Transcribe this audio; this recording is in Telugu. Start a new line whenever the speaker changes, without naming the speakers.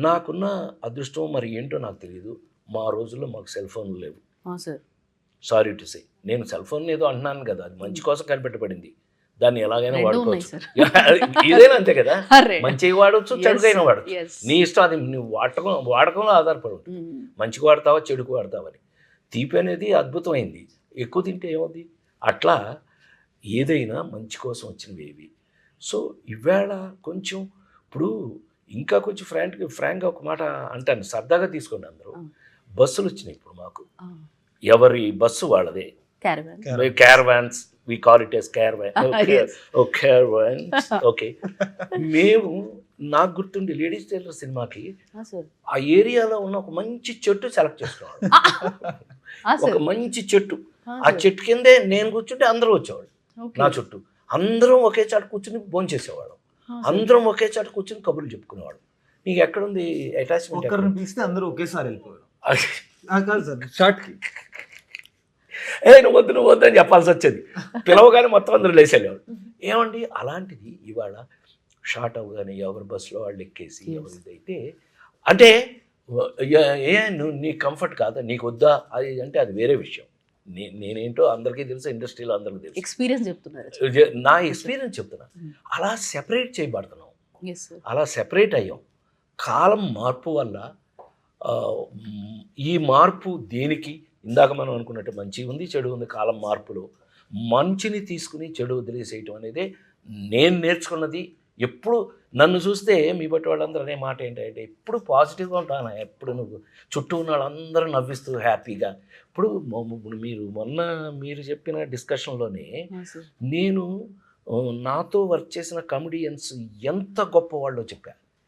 నాకున్న అదృష్టం మరి ఏంటో నాకు తెలియదు. మా రోజుల్లో మాకు సెల్ ఫోన్లు లేవు.
సార్.
Sorry to say. నేను సెల్ ఫోన్ ఏదో అంటున్నాను కదా, అది మంచి కోసం కనిపెట్టబడింది. దాన్ని ఎలాగైనా
రెండు ఉన్నాయి
వాడుకోవచ్చు.
సార్.
ఇదేనా అంతే కదా,
అరే.
మంచిగా వాడవచ్చు, చెడుకైనా వాడచ్చు.
Yes.
నీ ఇష్టం, అది నువ్వు వాడకంలో ఆధారపడి ఉంటుంది. మంచిగా వాడతావా చెడుకు వాడతావని. తీపి అనేది అద్భుతమైంది, ఎక్కువ తింటే ఏమవుతుంది. అట్లా ఏదైనా మంచి కోసం వచ్చినవి ఏవి. సో ఇవాళ కొంచెం ఇప్పుడు ఇంకా కొంచెం ఫ్రాంక్గా ఒక మాట అంటాను, సరదాగా తీసుకోండి అందరూ. బస్సులు వచ్చినాయి ఇప్పుడు మాకు, ఎవరి బస్సు వాళ్ళదే. Caravans, we call it as caravan. Caravans. Okay. మేము నాకు గుర్తుండి లేడీస్ టైలర్ సినిమాకి ఆ ఏరియాలో ఉన్న ఒక మంచి చెట్టు సెలెక్ట్ చేసుకున్నాడు. ఒక మంచి చెట్టు, ఆ చెట్టు కిందే నేను కూర్చుంటే అందరూ వచ్చేవాళ్ళు నా చుట్టూ. అందరం ఒకే చాట కూర్చుని భోంచేసేవాడు, అందరం ఒకే చాట కూర్చుని కబుర్లు చెప్పుకునేవాడు. నీకు ఎక్కడుంది అటాచ్మెంట్?
ఒక్కరిని పిలిస్తే అందరూ ఒకేసారి వెళ్ళిపోయారు.
నువ్వు వద్దు అని చెప్పాల్సి వచ్చేది. పిలవగానే మొత్తం అందరూ లేసేవాడు. ఏమండి అలాంటిది ఇవాళ షార్ట్ అవ్వగానే ఎవరి బస్సులో వాళ్ళు ఎక్కేసి ఎవరిదైతే అంటే నువ్వు నీ కంఫర్ట్ కాదా, నీకు వద్దా అది అంటే అది వేరే విషయం. నేనేంటో అందరికీ తెలుసు, ఇండస్ట్రీలో అందరికీ తెలుసు.
ఎక్స్పీరియన్స్ చెప్తున్నారు,
నా ఎక్స్పీరియన్స్ చెప్తున్నా. అలా సెపరేట్ చేయబడుతున్నాం, అలా సెపరేట్ అయ్యాం. కాలం మార్పు వల్ల ఈ మార్పు దేనికి, ఇందాక మనం అనుకున్నట్టు మంచి ఉంది చెడు ఉంది. కాలం మార్పులో మంచిని తీసుకుని చెడు వదిలేసేయటం అనేది నేను నేర్చుకున్నది. ఎప్పుడు నన్ను చూస్తే మీ బట్టి వాళ్ళందరూ అనే మాట ఏంటంటే ఎప్పుడు పాజిటివ్గా ఉంటాను, ఎప్పుడు నువ్వు చుట్టూ ఉన్న వాళ్ళందరూ నవ్విస్తూ హ్యాపీగా. ఇప్పుడు మీరు చెప్పిన డిస్కషన్లోనే నేను నాతో వర్క్ చేసిన కమెడియన్స్ ఎంత గొప్ప వాళ్ళో చెప్పా.